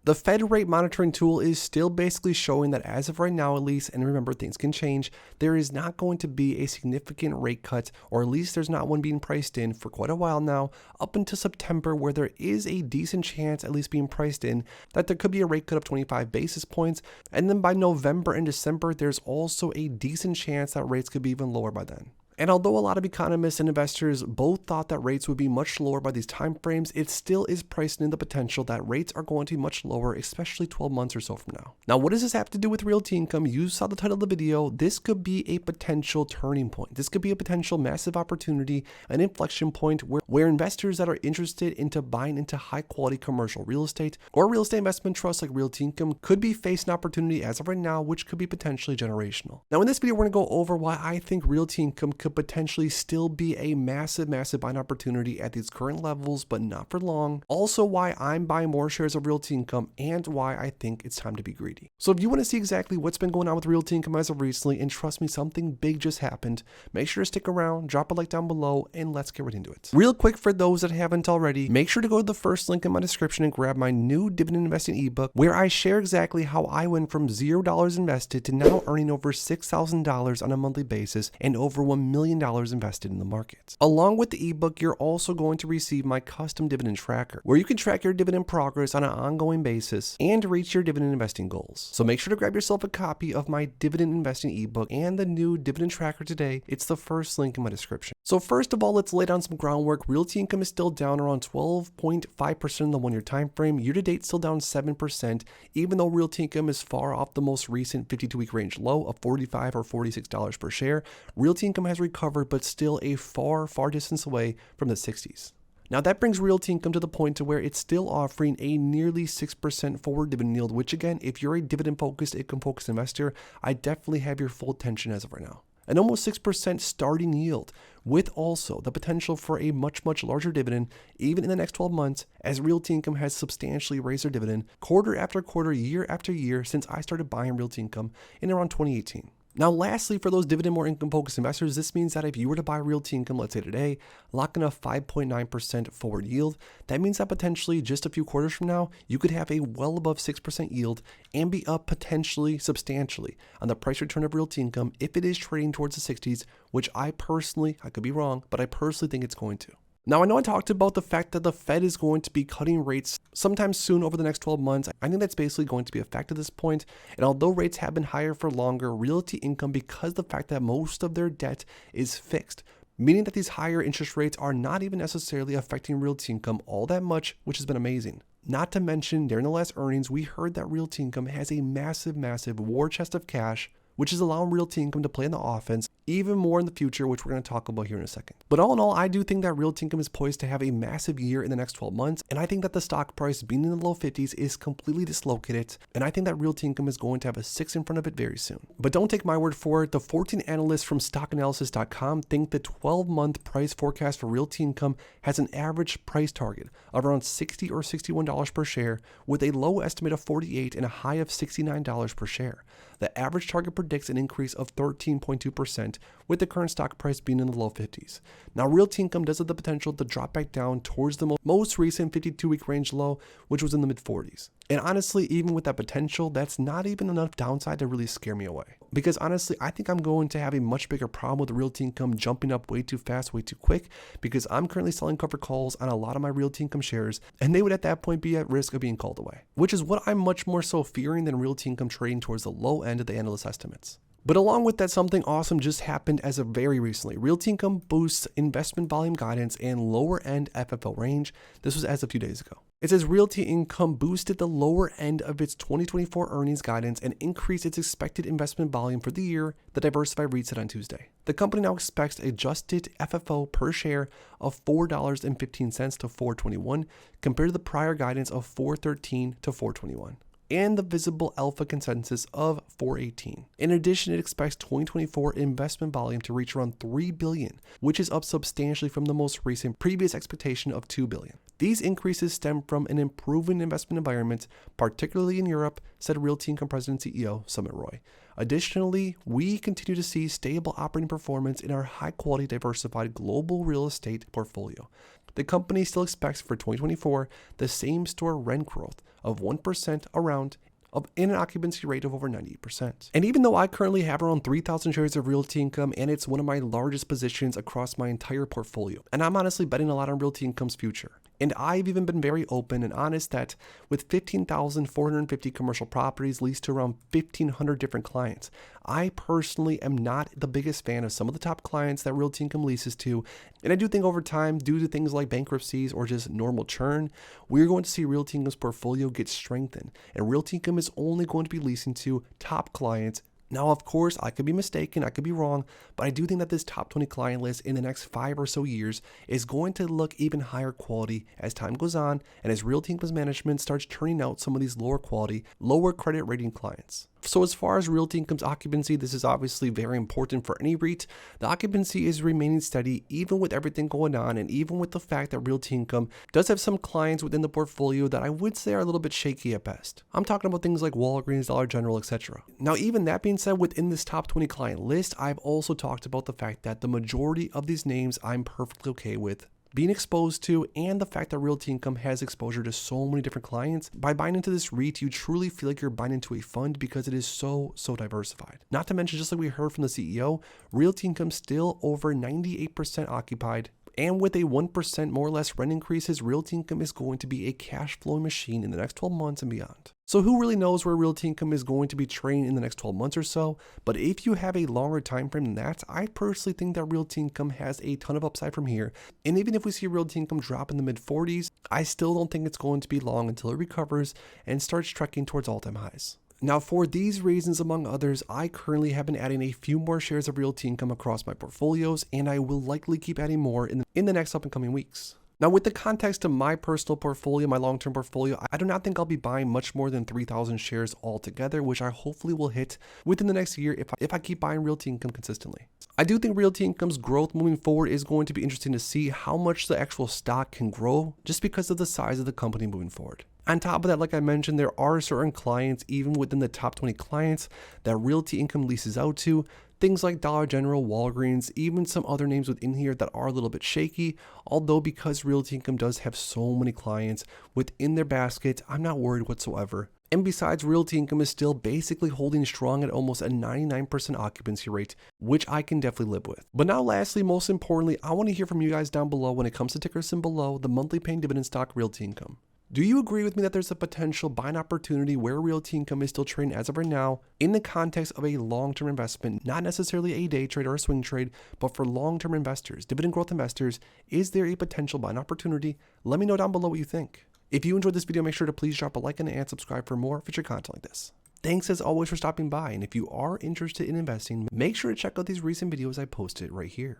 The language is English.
The Fed rate monitoring tool is still basically showing that as of right now at least, and remember things can change, there is not going to be a significant rate cut, or at least there's not one being priced in for quite a while now, up until September, where there is a decent chance, at least being priced in, that there could be a rate cut of 25 basis points, and then by November and December, there's also a decent chance that rates could be even lower by then. And although a lot of economists and investors both thought that rates would be much lower by these timeframes, it still is pricing in the potential that rates are going to be much lower, especially 12 months or so from now. Now, what does this have to do with Realty Income? You saw the title of the video. This could be a potential turning point. This could be a potential massive opportunity, an inflection point where investors that are interested into buying into high quality commercial real estate or real estate investment trusts like Realty Income could be facing an opportunity as of right now, which could be potentially generational. Now, in this video, we're going to go over why I think Realty Income could potentially still be a massive buying opportunity at these current levels, but not for long. Also, why I'm buying more shares of Realty Income and why I think it's time to be greedy. So if you want to see exactly what's been going on with Realty Income as of recently, and trust me, something big just happened, make sure to stick around, drop a like down below, and let's get right into it. Real quick, for those that haven't already, make sure to go to the first link in my description and grab my new dividend investing ebook, where I share exactly how I went from $0 invested to now earning over $6,000 on a monthly basis and over $1 million invested in the markets. Along with the ebook, you're also going to receive my custom dividend tracker, where you can track your dividend progress on an ongoing basis and reach your dividend investing goals. So make sure to grab yourself a copy of my dividend investing ebook and the new dividend tracker today. It's the first link in my description. So first of all, let's lay down some groundwork. Realty Income is still down around 12.5% in the one-year time frame. Year to date, still down 7%, even though Realty Income is far off the most recent 52-week range low of $45 or $46 per share. Realty Income has recovered, but still a far distance away from the 60s. Now that brings Realty Income to the point to where it's still offering a nearly 6% forward dividend yield, which again, if you're a dividend-focused, income-focused investor, I definitely have your full attention as of right now. An almost 6% starting yield, with also the potential for a much larger dividend even in the next 12 months, as Realty Income has substantially raised their dividend quarter after quarter, year after year since I started buying Realty Income in around 2018. Now, lastly, for those dividend or income-focused investors, this means that if you were to buy Realty Income, let's say today, lock in a 5.9% forward yield, that means that potentially just a few quarters from now, you could have a well above 6% yield and be up potentially substantially on the price return of Realty Income if it is trading towards the 60s, which I could be wrong, but I personally think it's going to. Now, I know I talked about the fact that the Fed is going to be cutting rates sometime soon over the next 12 months. I think that's basically going to be a fact at this point. And although rates have been higher for longer, Realty Income, because of the fact that most of their debt is fixed, meaning that these higher interest rates are not even necessarily affecting Realty Income all that much, which has been amazing. Not to mention, during the last earnings, we heard that Realty Income has a massive war chest of cash, which is allowing Realty Income to play in the offense even more in the future, which we're going to talk about here in a second. But all in all, I do think that Realty Income is poised to have a massive year in the next 12 months, and I think that the stock price being in the low 50s is completely dislocated, and I think that Realty Income is going to have a 6 in front of it very soon. But don't take my word for it. The 14 analysts from stockanalysis.com think the 12-month price forecast for Realty Income has an average price target of around $60 or $61 per share, with a low estimate of $48 and a high of $69 per share. The average target predicts an increase of 13.2%, with the current stock price being in the low 50s. Now, Realty Income does have the potential to drop back down towards the most recent 52-week range low, which was in the mid 40s. And honestly, even with that potential, that's not even enough downside to really scare me away. Because honestly, I think I'm going to have a much bigger problem with Realty Income jumping up way too fast, way too quick, because I'm currently selling covered calls on a lot of my Realty Income shares, and they would at that point be at risk of being called away, which is what I'm much more so fearing than Realty Income trading towards the low end of the analyst estimates. But along with that, something awesome just happened as of very recently. Realty Income boosts investment volume guidance and lower end FFO range. This was as a few days ago. It says Realty Income boosted the lower end of its 2024 earnings guidance and increased its expected investment volume for the year, the Diversified REIT said on Tuesday. The company now expects adjusted FFO per share of $4.15 to $4.21 compared to the prior guidance of $4.13 to $4.21. And the visible alpha consensus of 418. In addition, it expects 2024 investment volume to reach around $3 billion, which is up substantially from the most recent previous expectation of $2 billion. These increases stem from an improving investment environment, particularly in Europe, said Realty Income President and CEO Sumit Roy. Additionally, we continue to see stable operating performance in our high-quality, diversified global real estate portfolio. the company still expects for 2024 the same store rent growth of 1% around in an occupancy rate of over 98%. And even though I currently have around 3,000 shares of Realty Income, and it's one of my largest positions across my entire portfolio, and I'm honestly betting a lot on Realty Income's future. And I've even been very open and honest that with 15,450 commercial properties leased to around 1,500 different clients, I personally am not the biggest fan of some of the top clients that Realty Income leases to. And I do think over time, due to things like bankruptcies or just normal churn, we're going to see Realty Income's portfolio get strengthened. And Realty Income is only going to be leasing to top clients. Now, of course, I could be mistaken, I could be wrong, but I do think that this top 20 client list in the next 5 or so years is going to look even higher quality as time goes on and as Realty Income's management starts turning out some of these lower quality, lower credit rating clients. So as far as Realty Income's occupancy, this is obviously very important for any REIT. The occupancy is remaining steady even with everything going on, and even with the fact that Realty Income does have some clients within the portfolio that I would say are a little bit shaky at best. I'm talking about things like Walgreens, Dollar General, etc. Now, even that being said, within this top 20 client list, I've also talked about the fact that the majority of these names I'm perfectly okay with being exposed to, and the fact that Realty Income has exposure to so many different clients. By buying into this REIT, you truly feel like you're buying into a fund because it is so diversified. Not to mention, just like we heard from the CEO, Realty Income still over 98% occupied. And with a 1% more or less rent increases, Realty Income is going to be a cash flow machine in the next 12 months and beyond. So who really knows where Realty Income is going to be trading in the next 12 months or so? But if you have a longer time frame than that, I personally think that Realty Income has a ton of upside from here. And even if we see Realty Income drop in the mid 40s, I still don't think it's going to be long until it recovers and starts trekking towards all-time highs. Now, for these reasons, among others, I currently have been adding a few more shares of Realty Income across my portfolios, and I will likely keep adding more in the next up and coming weeks. Now, with the context of my personal portfolio, my long-term portfolio, I do not think I'll be buying much more than 3,000 shares altogether, which I hopefully will hit within the next year if I keep buying Realty Income consistently. I do think Realty Income's growth moving forward is going to be interesting to see how much the actual stock can grow just because of the size of the company moving forward. On top of that, like I mentioned, there are certain clients, even within the top 20 clients, that Realty Income leases out to. Things like Dollar General, Walgreens, even some other names within here that are a little bit shaky. Although because Realty Income does have so many clients within their basket, I'm not worried whatsoever. And besides, Realty Income is still basically holding strong at almost a 99% occupancy rate, which I can definitely live with. But now lastly, most importantly, I want to hear from you guys down below when it comes to ticker symbol below, the monthly paying dividend stock Realty Income. Do you agree with me that there's a potential buying opportunity where Realty Income is still trading as of right now in the context of a long-term investment, not necessarily a day trade or a swing trade, but for long-term investors, dividend growth investors? Is there a potential buying opportunity? Let me know down below what you think. If you enjoyed this video, make sure to please drop a like and subscribe for more future content like this. Thanks as always for stopping by, and if you are interested in investing, make sure to check out these recent videos I posted right here.